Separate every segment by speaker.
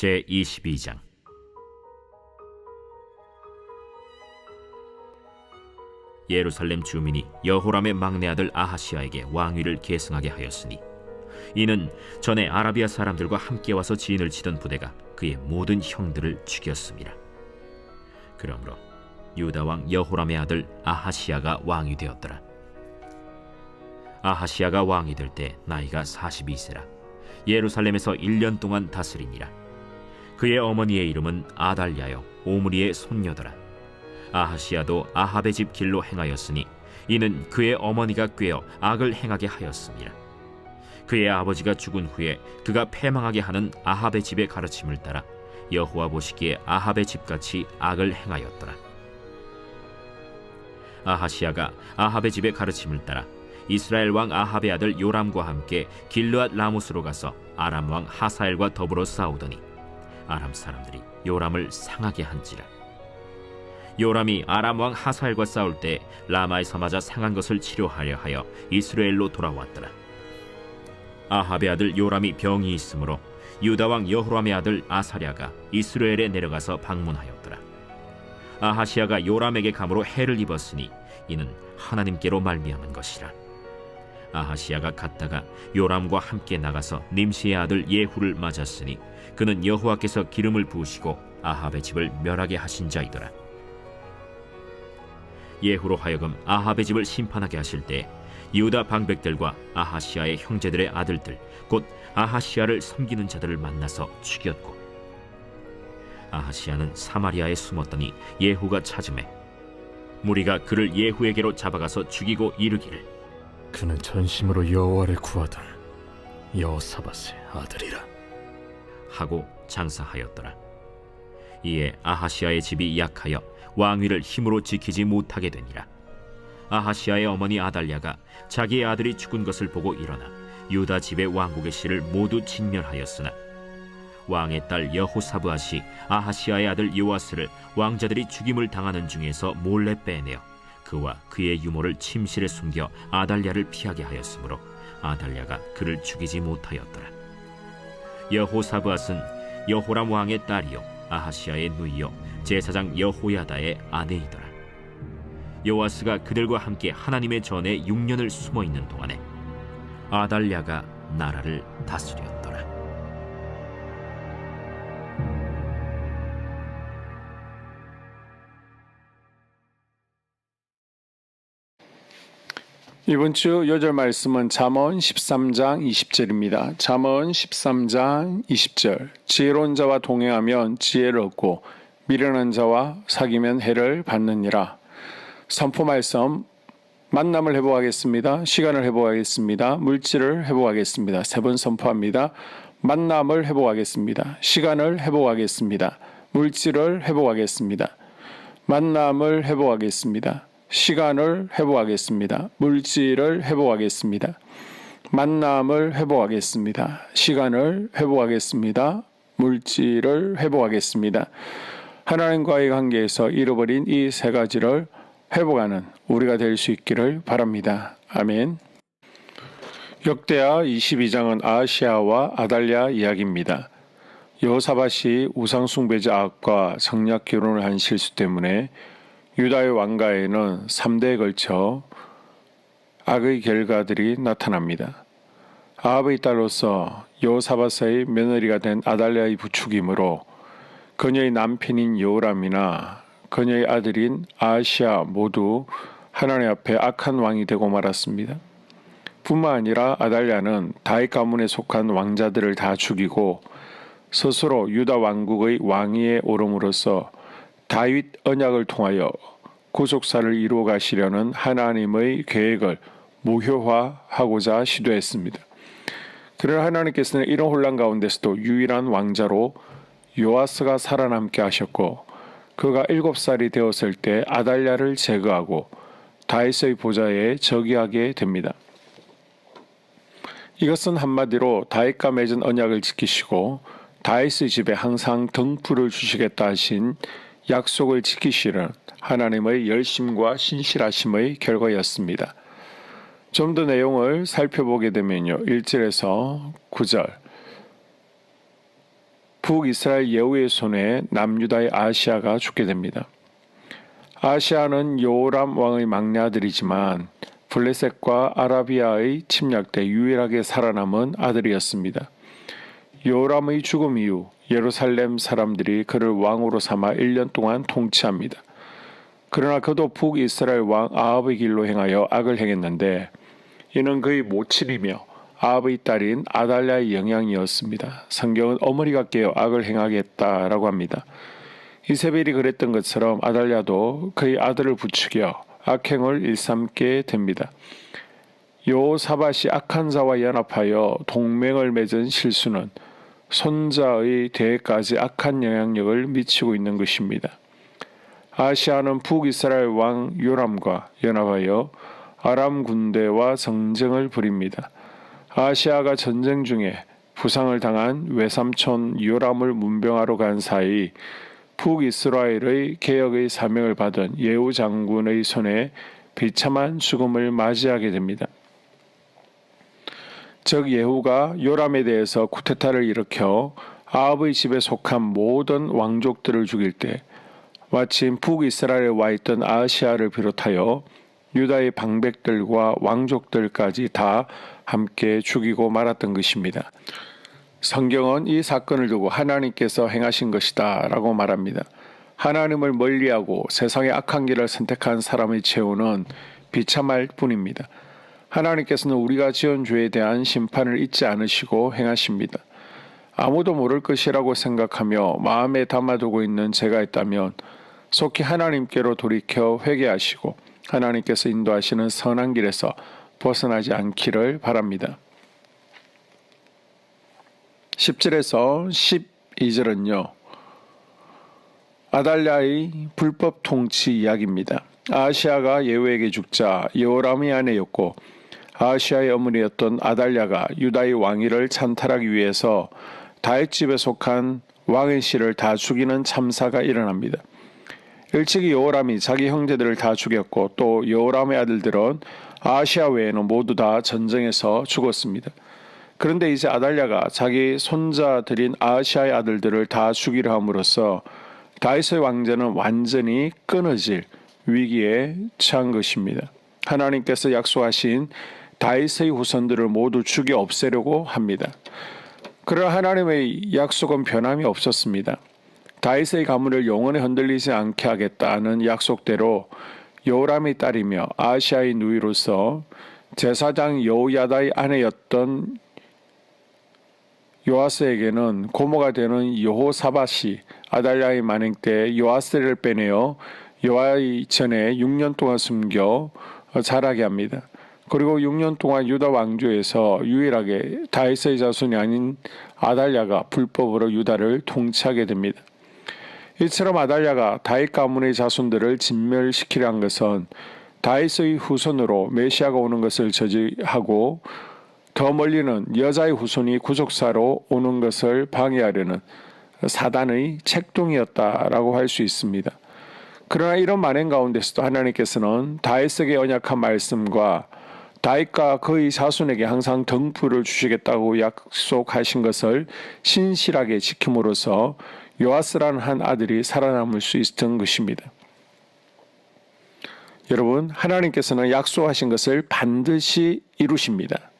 Speaker 1: 제22장. 예루살렘 주민이 여호람의 막내 아들 아하시야에게 왕위를 계승하게 하였으니, 이는 전에 아라비아 사람들과 함께 와서 진을 치던 부대가 그의 모든 형들을 죽였습니다. 그러므로 유다 왕 여호람의 아들 아하시야가 왕이 되었더라. 아하시야가 왕이 될 때 나이가 42세라 예루살렘에서 1년 동안 다스리니라. 그의 어머니의 이름은 아달랴요 오므리의 손녀더라. 아하시야도 아합의 집 길로 행하였으니, 이는 그의 어머니가 꾀어 악을 행하게 하였습니다. 그의 아버지가 죽은 후에 그가 패망하게 하는 아합의 집의 가르침을 따라 여호와 보시기에 아합의 집같이 악을 행하였더라. 아하시야가 아합의 집의 가르침을 따라 이스라엘 왕 아합의 아들 요람과 함께 길르앗 라모스로 가서 아람 왕 하사엘과 더불어 싸우더니 아람 사람들이 요람을 상하게 한지라. 요람이 아람 왕 하사엘과 싸울 때 라마에서 맞아 상한 것을 치료하려 하여 이스라엘로 돌아왔더라. 아합의 아들 요람이 병이 있으므로 유다 왕 여호람의 아들 아사랴가 이스라엘에 내려가서 방문하였더라. 아하시야가 요람에게 감으로 해를 입었으니 이는 하나님께로 말미암은 것이라. 아하시야가 갔다가 요람과 함께 나가서 님시의 아들 예후를 맞았으니 그는 여호와께서 기름을 부으시고 아합의 집을 멸하게 하신 자이더라. 예후로 하여금 아합의 집을 심판하게 하실 때 유다 방백들과 아하시야의 형제들의 아들들 곧 아하시야를 섬기는 자들을 만나서 죽였고, 아하시야는 사마리아에 숨었더니 예후가 찾음에 무리가 그를 예후에게로 잡아가서 죽이고 이르기를,
Speaker 2: 그는 전심으로 여호와를 구하던 여호사밧의 아들이라
Speaker 1: 하고 장사하였더라. 이에 아하시야의 집이 약하여 왕위를 힘으로 지키지 못하게 되니라. 아하시야의 어머니 아달랴가 자기의 아들이 죽은 것을 보고 일어나 유다 집의 왕국의 씨를 모두 진멸하였으나, 왕의 딸 여호사브앗이 아하시야의 아들 요아스를 왕자들이 죽임을 당하는 중에서 몰래 빼내어 그와 그의 유모를 침실에 숨겨 아달랴를 피하게 하였으므로 아달랴가 그를 죽이지 못하였더라. 여호사브앗은 여호람 왕의 딸이요 아하시야의 누이요 제사장 여호야다의 아내이더라. 요아스가 그들과 함께 하나님의 전에 6년을 숨어있는 동안에 아달랴가 나라를 다스렸더라.
Speaker 3: 이번 주 요절 말씀은 잠언 13장 20절입니다. 잠언 13장 20절. 지혜로운 자와 동행하면 지혜를 얻고 미련한 자와 사귀면 해를 받느니라. 선포 말씀, 만남을 회복하겠습니다. 시간을 회복하겠습니다. 물질을 회복하겠습니다. 세 번 선포합니다. 만남을 회복하겠습니다. 시간을 회복하겠습니다. 물질을 회복하겠습니다. 만남을 회복하겠습니다. 시간을 회복하겠습니다. 물질을 회복하겠습니다. 만남을 회복하겠습니다. 시간을 회복하겠습니다. 물질을 회복하겠습니다. 하나님과의 관계에서 잃어버린 이 세 가지를 회복하는 우리가 될 수 있기를 바랍니다. 아멘. 역대하 22장은 아하시야와 아달랴 이야기입니다. 여호사밧이 우상숭배자 아합과 성략 결혼을 한 실수 때문에 유다의 왕가에는 3대에 걸쳐 악의 결과들이 나타납니다. 아합의 딸로서 여호사밧의 며느리가 된 아달랴의 부축이므로 그녀의 남편인 여호람이나 그녀의 아들인 아하시야 모두 하나님 앞에 악한 왕이 되고 말았습니다. 뿐만 아니라 아달랴는 다윗 가문에 속한 왕자들을 다 죽이고 스스로 유다 왕국의 왕위에 오름으로써 다윗 언약을 통하여 구속사를 이루어 가시려는 하나님의 계획을 무효화하고자 시도했습니다. 그러나 하나님께서는 이런 혼란 가운데서도 유일한 왕자로 요아스가 살아남게 하셨고, 그가 7살이 되었을 때 아달랴를 제거하고 다윗의 보좌에 즉위하게 됩니다. 이것은 한마디로 다윗과 맺은 언약을 지키시고 다윗의 집에 항상 등불을 주시겠다 하신 약속을 지키시는 하나님의 열심과 신실하심의 결과였습니다. 좀 더 내용을 살펴보게 되면요. 1절에서 9절. 북이스라엘 예후의 손에 남유다의 아하시아가 죽게 됩니다. 아하시아는 요람 왕의 막내 아들이지만 블레셋과 아라비아의 침략 때 유일하게 살아남은 아들이었습니다. 요람의 죽음 이후 예루살렘 사람들이 그를 왕으로 삼아 1년 동안 통치합니다. 그러나 그도 북이스라엘 왕 아합의 길로 행하여 악을 행했는데 이는 그의 모친이며 아합의 딸인 아달랴의 영향이었습니다. 성경은 어머니가 깨어 악을 행하겠다라고 합니다. 이세벨이 그랬던 것처럼 아달랴도 그의 아들을 부추겨 악행을 일삼게 됩니다. 여호사밧이 악한 자와 연합하여 동맹을 맺은 실수는 손자의 대까지 악한 영향력을 미치고 있는 것입니다. 아하시아는 북이스라엘 왕 요람과 연합하여 아람 군대와 정쟁을 벌입니다. 아하시아가 전쟁 중에 부상을 당한 외삼촌 요람을 문병하러 간 사이 북이스라엘의 개혁의 사명을 받은 예후 장군의 손에 비참한 죽음을 맞이하게 됩니다. 즉 예후가 요람에 대해서 쿠데타를 일으켜 아합의 집에 속한 모든 왕족들을 죽일 때 마침 북이스라엘에 와 있던 아하시아를 비롯하여 유다의 방백들과 왕족들까지 다 함께 죽이고 말았던 것입니다. 성경은 이 사건을 두고 하나님께서 행하신 것이다 라고 말합니다. 하나님을 멀리하고 세상의 악한 길을 선택한 사람의 최후는 비참할 뿐입니다. 하나님께서는 우리가 지은 죄에 대한 심판을 잊지 않으시고 행하십니다. 아무도 모를 것이라고 생각하며 마음에 담아두고 있는 죄가 있다면 속히 하나님께로 돌이켜 회개하시고 하나님께서 인도하시는 선한 길에서 벗어나지 않기를 바랍니다. 10절에서 12절은요. 아달랴의 불법 통치 이야기입니다. 아하시아가 예후에게 죽자 여호람이 아내였고 아하시아의 어머니였던 아달랴가 유다의 왕위를 찬탈하기 위해서 다윗 집에 속한 왕의 씨를 다 죽이는 참사가 일어납니다. 일찍이 여호람이 자기 형제들을 다 죽였고 또 여호람의 아들들은 아하시아 외에는 모두 다 전쟁에서 죽었습니다. 그런데 이제 아달랴가 자기 손자들인 아하시아의 아들들을 다 죽이려 함으로써 다윗의 왕제는 완전히 끊어질 위기에 처한 것입니다. 하나님께서 약속하신 다윗의 후손들을 모두 죽여 없애려고 합니다. 그러나 하나님의 약속은 변함이 없었습니다. 다윗의 가문을 영원히 흔들리지 않게 하겠다는 약속대로 여호람의 딸이며 아하시아의 누이로서 제사장 여호야다의 아내였던 요아스에게는 고모가 되는 여호사밧이 아달랴의 만행 때 요아스를 빼내어 여호와의 전에 6년 동안 숨겨 자라게 합니다. 그리고 6년 동안 유다 왕조에서 유일하게 다윗의 자손이 아닌 아달랴가 불법으로 유다를 통치하게 됩니다. 이처럼 아달랴가 다윗 가문의 자손들을 진멸시키려 한 것은 다윗의 후손으로 메시아가 오는 것을 저지하고 더 멀리는 여자의 후손이 구속사로 오는 것을 방해하려는 사단의 책동이었다라고 할 수 있습니다. 그러나 이런 만행 가운데서도 하나님께서는 다윗에게 언약한 말씀과 다윗과 그의 자손에게 항상 등불을 주시겠다고 약속하신 것을 신실하게 지킴으로써 요아스라는 한 아들이 살아남을 수 있었던 것입니다. 여러분, 하나님께서는 약속하신 것을 반드시 이루십니다.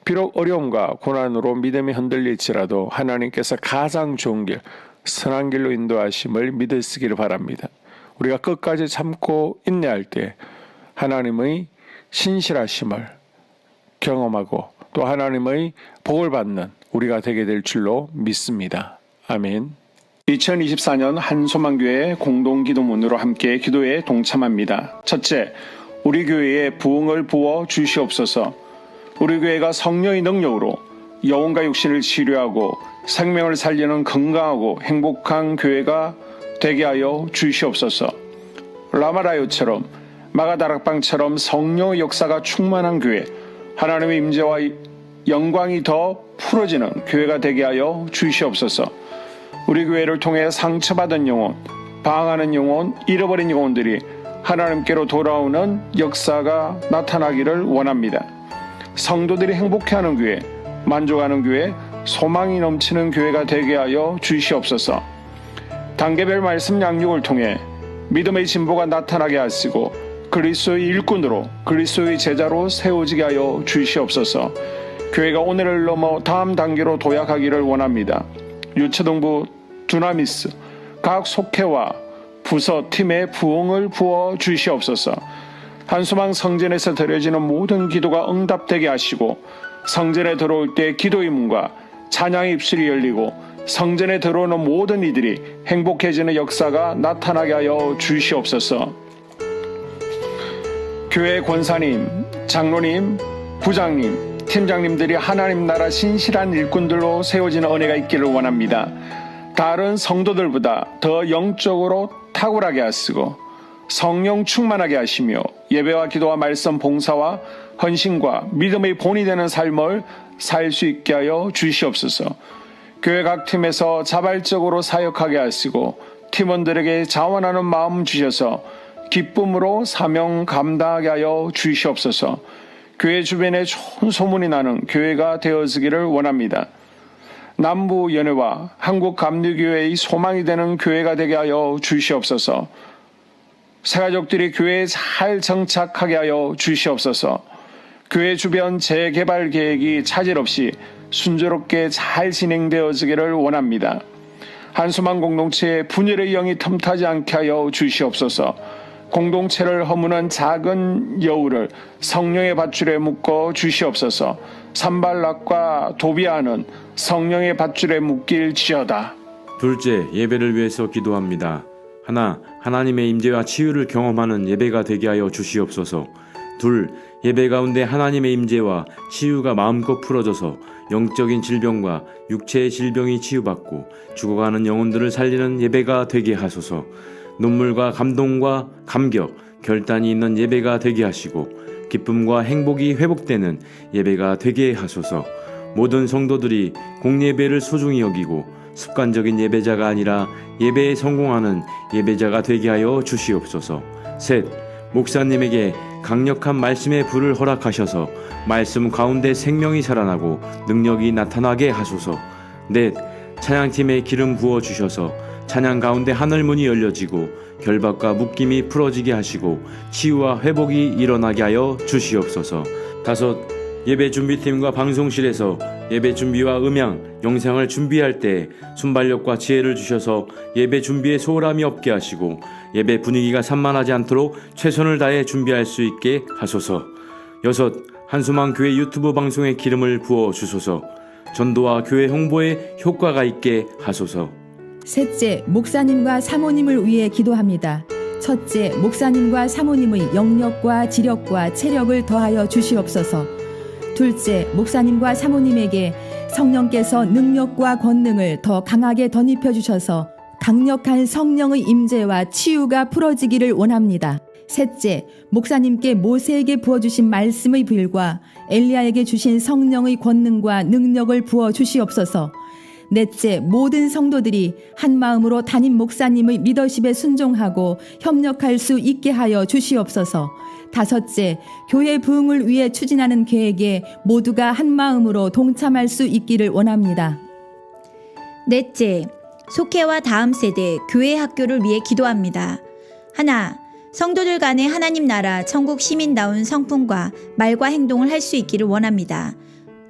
Speaker 3: 비록 어려움과 고난으로 믿음이 흔들릴지라도 하나님께서 가장 좋은 길, 선한 길로 인도하심을 믿으시기를 바랍니다. 우리가 끝까지 참고 인내할 때 하나님의 신실하심을 경험하고 또 하나님의 복을 받는 우리가 되게 될 줄로 믿습니다. 아멘. 2024년 한소망교회 공동기도문으로 함께 기도에 동참합니다. 첫째, 우리 교회에 부흥을 부어 주시옵소서. 우리 교회가 성령의 능력으로 영혼과 육신을 치료하고 생명을 살리는 건강하고 행복한 교회가 되게 하여 주시옵소서. 라마라요처럼 마가다락방처럼 성령의 역사가 충만한 교회, 하나님의 임재와 영광이 더 풀어지는 교회가 되게 하여 주시옵소서. 우리 교회를 통해 상처받은 영혼, 방황하는 영혼, 잃어버린 영혼들이 하나님께로 돌아오는 역사가 나타나기를 원합니다. 성도들이 행복해하는 교회, 만족하는 교회, 소망이 넘치는 교회가 되게 하여 주시옵소서. 단계별 말씀 양육을 통해 믿음의 진보가 나타나게 하시고 그리스도의 일꾼으로 그리스도의 제자로 세워지게 하여 주시옵소서. 교회가 오늘을 넘어 다음 단계로 도약하기를 원합니다. 유초등부 두나미스 각 속회와 부서 팀에 부흥을 부어 주시옵소서. 한수망 성전에서 드려지는 모든 기도가 응답되게 하시고 성전에 들어올 때 기도의 문과 찬양의 입술이 열리고 성전에 들어오는 모든 이들이 행복해지는 역사가 나타나게 하여 주시옵소서. 교회 권사님, 장로님, 부장님, 팀장님들이 하나님 나라 신실한 일꾼들로 세워지는 은혜가 있기를 원합니다. 다른 성도들보다 더 영적으로 탁월하게 하시고 성령 충만하게 하시며 예배와 기도와 말씀 봉사와 헌신과 믿음의 본이 되는 삶을 살 수 있게 하여 주시옵소서. 교회 각 팀에서 자발적으로 사역하게 하시고 팀원들에게 자원하는 마음 주셔서 기쁨으로 사명 감당하게 하여 주시옵소서. 교회 주변에 좋은 소문이 나는 교회가 되어지기를 원합니다. 남부 연회와 한국 감리교회의 소망이 되는 교회가 되게 하여 주시옵소서. 새가족들이 교회에 잘 정착하게 하여 주시옵소서. 교회 주변 재개발 계획이 차질 없이 순조롭게 잘 진행되어지기를 원합니다. 한수망 공동체에 분열의 영이 틈타지 않게 하여 주시옵소서. 공동체를 허무는 작은 여우를 성령의 밧줄에 묶어 주시옵소서. 산발락과 도비아는 성령의 밧줄에 묶일지어다.
Speaker 4: 둘째, 예배를 위해서 기도합니다. 하나, 하나님의 임재와 치유를 경험하는 예배가 되게 하여 주시옵소서. 둘, 예배 가운데 하나님의 임재와 치유가 마음껏 풀어져서 영적인 질병과 육체의 질병이 치유받고 죽어가는 영혼들을 살리는 예배가 되게 하소서. 눈물과 감동과 감격, 결단이 있는 예배가 되게 하시고 기쁨과 행복이 회복되는 예배가 되게 하소서. 모든 성도들이 공예배를 소중히 여기고 습관적인 예배자가 아니라 예배에 성공하는 예배자가 되게 하여 주시옵소서. 셋, 목사님에게 강력한 말씀의 불을 허락하셔서 말씀 가운데 생명이 살아나고 능력이 나타나게 하소서. 넷, 찬양팀에 기름 부어 주셔서 찬양 가운데 하늘문이 열려지고 결박과 묶임이 풀어지게 하시고 치유와 회복이 일어나게 하여 주시옵소서. 다섯, 예배 준비팀과 방송실에서 예배 준비와 음향, 영상을 준비할 때 순발력과 지혜를 주셔서 예배 준비에 소홀함이 없게 하시고 예배 분위기가 산만하지 않도록 최선을 다해 준비할 수 있게 하소서. 여섯, 한수망 교회 유튜브 방송에 기름을 부어 주소서. 전도와 교회 홍보에 효과가 있게 하소서.
Speaker 5: 셋째, 목사님과 사모님을 위해 기도합니다. 첫째, 목사님과 사모님의 영력과 지력과 체력을 더하여 주시옵소서. 둘째, 목사님과 사모님에게 성령께서 능력과 권능을 더 강하게 덧입혀 주셔서 강력한 성령의 임재와 치유가 풀어지기를 원합니다. 셋째, 목사님께 모세에게 부어주신 말씀의 불과 엘리야에게 주신 성령의 권능과 능력을 부어 주시옵소서. 넷째, 모든 성도들이 한 마음으로 담임 목사님의 리더십에 순종하고 협력할 수 있게 하여 주시옵소서. 다섯째, 교회 부흥을 위해 추진하는 계획에 모두가 한 마음으로 동참할 수 있기를 원합니다.
Speaker 6: 넷째, 속회와 다음 세대 교회 학교를 위해 기도합니다. 하나, 성도들 간의 하나님 나라 천국 시민다운 성품과 말과 행동을 할 수 있기를 원합니다.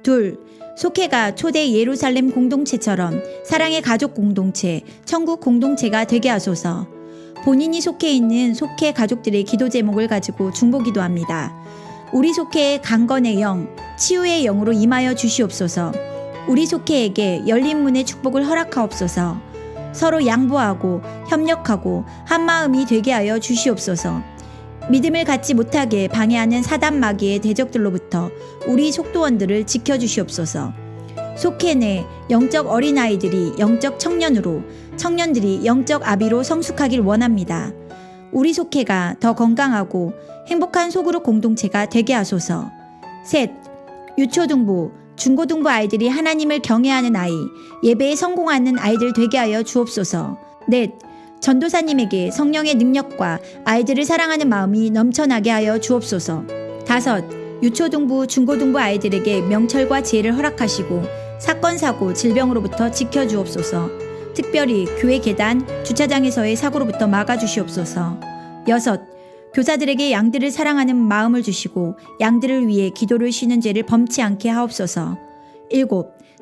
Speaker 6: 둘, 속회가 초대 예루살렘 공동체처럼 사랑의 가족 공동체, 천국 공동체가 되게 하소서. 본인이 속해 있는 속회 가족들의 기도 제목을 가지고 중보기도합니다. 우리 속회의 강건의 영, 치유의 영으로 임하여 주시옵소서. 우리 속회에게 열린 문의 축복을 허락하옵소서. 서로 양보하고 협력하고 한마음이 되게 하여 주시옵소서. 믿음을 갖지 못하게 방해하는 사단 마귀의 대적들로부터 우리 속도원들을 지켜주시옵소서. 속회 내 영적 어린아이들이 영적 청년으로, 청년들이 영적 아비로 성숙하길 원합니다. 우리 속회가 더 건강하고 행복한 소그룹 공동체가 되게 하소서. 셋, 유초등부, 중고등부 아이들이 하나님을 경외하는 아이, 예배에 성공하는 아이들 되게 하여 주옵소서. 넷, 전도사님에게 성령의 능력과 아이들을 사랑하는 마음이 넘쳐나게 하여 주옵소서. 다섯, 유초등부, 중고등부 아이들에게 명철과 지혜를 허락하시고 사건, 사고, 질병으로부터 지켜주옵소서. 특별히 교회 계단, 주차장에서의 사고로부터 막아주시옵소서. 6. 교사들에게 양들을 사랑하는 마음을 주시고 양들을 위해 기도를 쉬는 죄를 범치 않게 하옵소서. 7.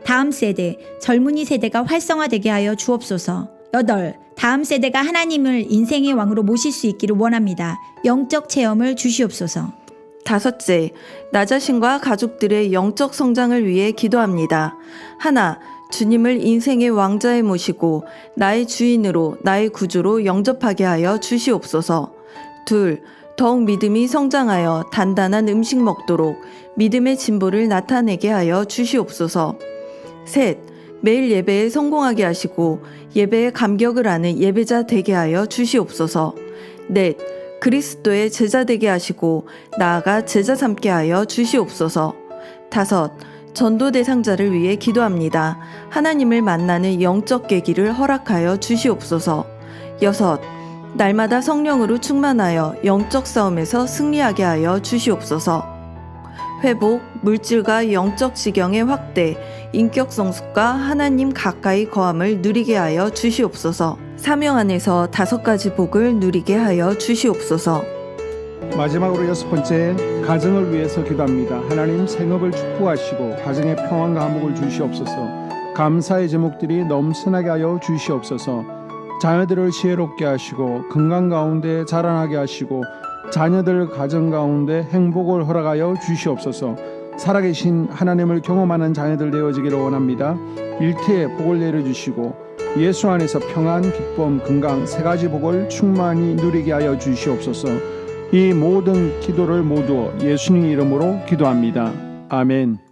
Speaker 6: 다음 세대, 젊은이 세대가 활성화되게 하여 주옵소서. 8. 다음 세대가 하나님을 인생의 왕으로 모실 수 있기를 원합니다. 영적 체험을 주시옵소서.
Speaker 7: 5. 나 자신과 가족들의 영적 성장을 위해 기도합니다. 하나, 주님을 인생의 왕자에 모시고 나의 주인으로 나의 구주로 영접하게 하여 주시옵소서. 2. 더욱 믿음이 성장하여 단단한 음식 먹도록 믿음의 진보를 나타내게 하여 주시옵소서. 3. 매일 예배에 성공하게 하시고 예배의 감격을 아는 예배자 되게 하여 주시옵소서. 4. 그리스도의 제자 되게 하시고 나아가 제자 삼게 하여 주시옵소서. 5. 전도 대상자를 위해 기도합니다. 하나님을 만나는 영적 계기를 허락하여 주시옵소서. 6. 날마다 성령으로 충만하여 영적 싸움에서 승리하게 하여 주시옵소서. 회복, 물질과 영적 지경의 확대, 인격 성숙과 하나님 가까이 거함을 누리게 하여 주시옵소서. 사명 안에서 5가지 복을 누리게 하여 주시옵소서.
Speaker 3: 마지막으로 6번째, 가정을 위해서 기도합니다. 하나님 생업을 축복하시고 가정의 평안과 화목을 주시옵소서. 감사의 제목들이 넘쳐나게 하여 주시옵소서. 자녀들을 지혜롭게 하시고 건강 가운데 자라나게 하시고 자녀들 가정 가운데 행복을 허락하여 주시옵소서. 살아계신 하나님을 경험하는 자녀들 되어지기를 원합니다. 일태에 복을 내려주시고 예수 안에서 평안, 기쁨, 건강 3가지 복을 충만히 누리게 하여 주시옵소서. 이 모든 기도를 모두 예수님 이름으로 기도합니다. 아멘.